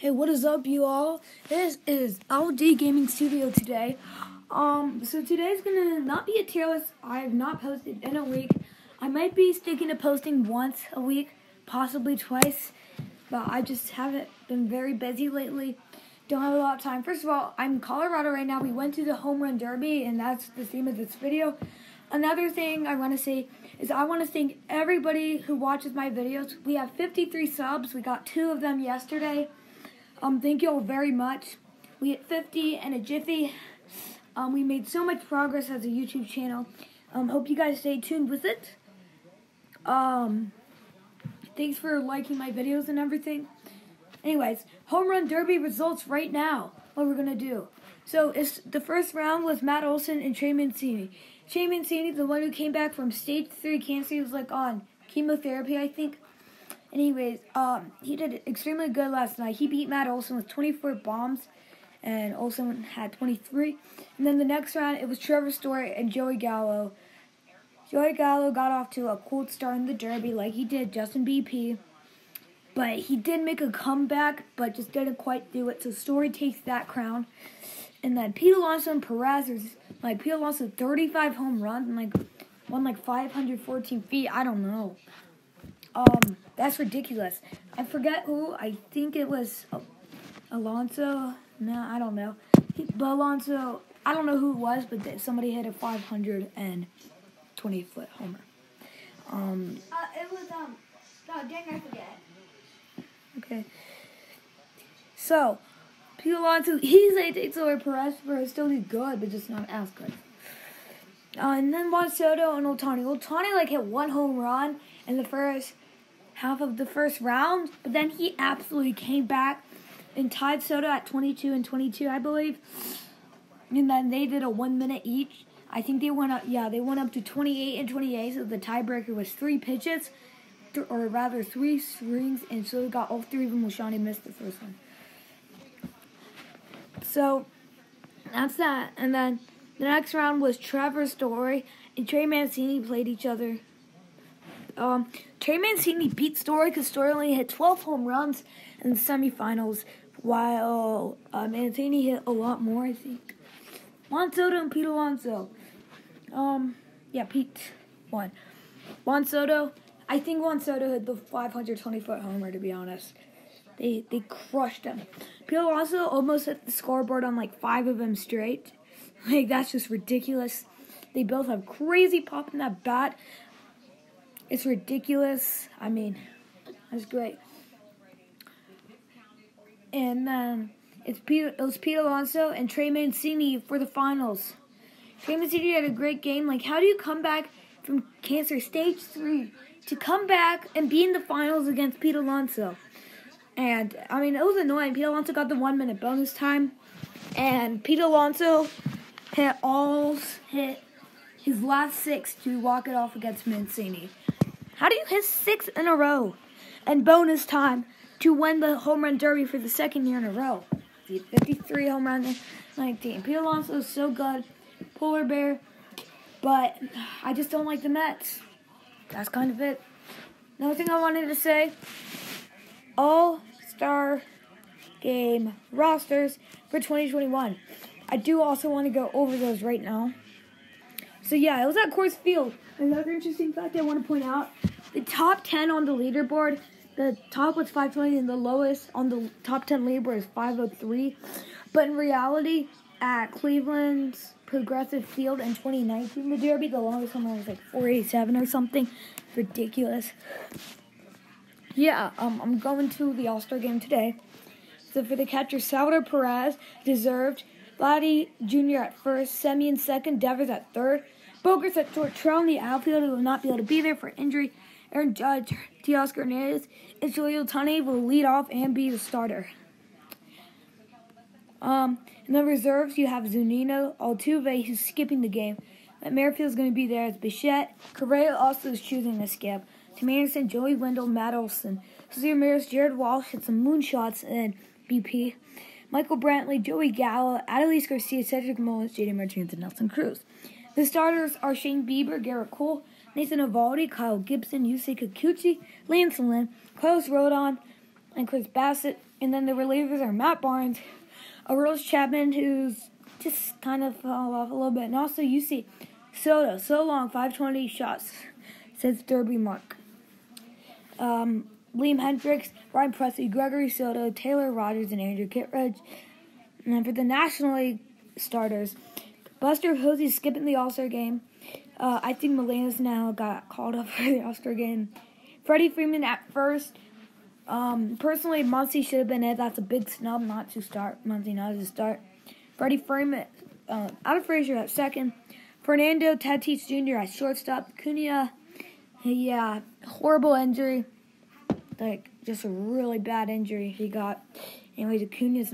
Hey, what is up, you all? This is LG Gaming Studio today. So today's gonna not be a tier list. I have not posted in a week. I might be sticking to posting once a week, possibly twice, but I just haven't been very busy lately. Don't have a lot of time. First of all, I'm in Colorado right now. We went to the Home Run Derby, and that's the theme of this video. Another thing I want to say is I want to thank everybody who watches my videos. We have 53 subs. We got 2 of them yesterday. Thank you all very much. We hit 50 in a jiffy. We made so much progress as a YouTube channel. Hope you guys stay tuned with it. Thanks for liking my videos and everything. Anyways, Home Run Derby results right now. What we're gonna do. So the first round was Matt Olson and Trey Mancini. Trey Mancini, the one who came back from stage 3 cancer, he was like on chemotherapy, I think. Anyways, he did extremely good last night. He beat Matt Olson with 24 bombs, and Olson had 23. And then the next round, it was Trevor Story and Joey Gallo. Joey Gallo got off to a cold start in the Derby like he did Justin BP. But he did make a comeback, but just didn't quite do it. So Story takes that crown. And then Pete Alonso and Perez, Pete Alonso 35 home runs and won 514 feet. I don't know. That's ridiculous. I forget who. I think it was Alonso. No, I don't know. But Alonso, I don't know who it was, but somebody hit a 520-foot homer. It was, no, dang, I forget. Okay. So, Pete Alonso, he takes over Perez. Perez still did good, but just not as good. And then Juan Soto and Ohtani. Ohtani, hit 1 home run in the first half of the first round, but then he absolutely came back and tied Soto at 22 and 22, I believe. And then they did a 1 minute each. I think they went up, they went up to 28 and 28, so the tiebreaker was 3 pitches, or rather 3 swings, and Soto got all 3 of them. Ohtani missed the first one. So, that's that. And then the next round was Trevor Story and Trey Mancini played each other. Trey Mancini beat Story because Story only hit 12 home runs in the semifinals, while Mancini hit a lot more, I think. Juan Soto and Pete Alonso. Pete won. Juan Soto, I think Juan Soto hit the 520-foot homer, to be honest. They crushed him. Pete Alonso almost hit the scoreboard on 5 of them straight. That's just ridiculous. They both have crazy pop in that bat. It's ridiculous. I mean, that's great. And then it was Pete Alonso and Trey Mancini for the finals. Trey Mancini had a great game. How do you come back from cancer stage 3 to come back and be in the finals against Pete Alonso? And, it was annoying. Pete Alonso got the 1 minute bonus time. And Pete Alonso hit his last 6 to walk it off against Mancini. How do you hit 6 in a row and bonus time to win the Home Run Derby for the 2nd year in a row? 53 home runs in 19. Pete Alonso is so good. Polar bear. But I just don't like the Mets. That's kind of it. Another thing I wanted to say. All-Star Game rosters for 2021. I do also want to go over those right now. So it was at Coors Field. Another interesting fact I want to point out, the top 10 on the leaderboard, the top was 520 and the lowest on the top 10 leaderboard is 503. But in reality, at Cleveland's Progressive Field in 2019, the Derby, the longest one was 487 or something. Ridiculous. I'm going to the All-Star Game today. So for the catcher, Salvador Perez, deserved. Vladdy Jr. at first, Semien second, Devers at third. Bogarts at short, Trout in the outfield, who will not be able to be there for injury. Aaron Judge, Teoscar Hernandez, and Shohei Ohtani will lead off and be the starter. In the reserves, you have Zunino, Altuve, who's skipping the game. Merrifield's going to be there as Bichette. Correa also is choosing to skip. Tim Anderson, Joey Wendell, Matt Olson. Jose Ramirez, Jared Walsh hit some moonshots in BP. Michael Brantley, Joey Gallo, Adolis Garcia, Cedric Mullins, J.D. Martinez, and Nelson Cruz. The starters are Shane Bieber, Garrett Cole, Nathan Eovaldi, Kyle Gibson, Yusei Kikuchi, Lance Lynn, Carlos Rodon, and Chris Bassett. And then the relievers are Matt Barnes, Aroldis Chapman, who's just kind of fell off a little bit. And also you see Soto, so long, 520 shots since Derby mark. Liam Hendricks, Ryan Presley, Gregory Soto, Taylor Rogers, and Andrew Kittredge. And then for the National League starters, Buster Posey skipping the All-Star game. I think Melendez now got called up for the All-Star game. Freddie Freeman at first. Personally, Muncy should have been it. That's a big snub not to start. Muncy not to start. Freddie Freeman, out of Frazier at second. Fernando Tatis Jr. at shortstop. Cunha, yeah, horrible injury. Like, just a really bad injury he got. Anyways, Acuna is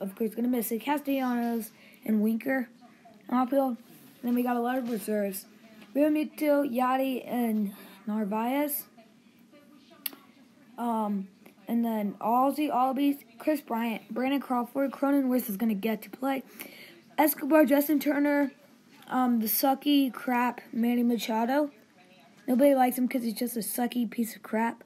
of course going to miss it. Castellanos and Winker outfield. Then we got a lot of reserves. Realmuto, Yachty, and Narvaez. And then Ozzy Albies, Chris Bryant, Brandon Crawford, Cronenworth is going to get to play. Escobar, Justin Turner, the sucky crap Manny Machado. Nobody likes him because he's just a sucky piece of crap.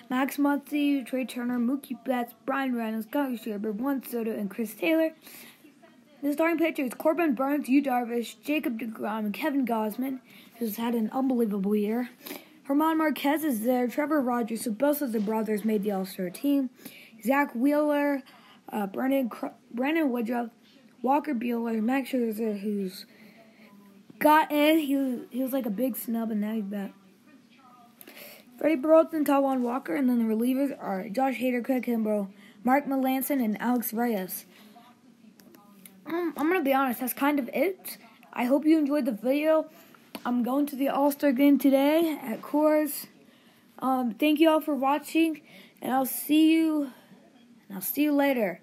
Max Muncy, Trey Turner, Mookie Betts, Brian Reynolds, Kyle Schwarber, Juan Soto, and Chris Taylor. The starting pitchers: Corbin Burns, Yu Darvish, Jacob deGrom, and Kevin Gausman, who's had an unbelievable year. Herman Marquez is there, Trevor Rogers, so both of the brothers made the All-Star team. Zach Wheeler, Brandon Woodruff, Walker Buehler, Max Scherzer, who's got in. He was like a big snub, and now he's back. Freddie Peralta and Taijuan Walker, and then the relievers are Josh Hader, Craig Kimbrell, Mark Melancon, and Alex Reyes. I'm going to be honest, that's kind of it. I hope you enjoyed the video. I'm going to the All-Star game today at Coors. Thank you all for watching, and I'll see you later.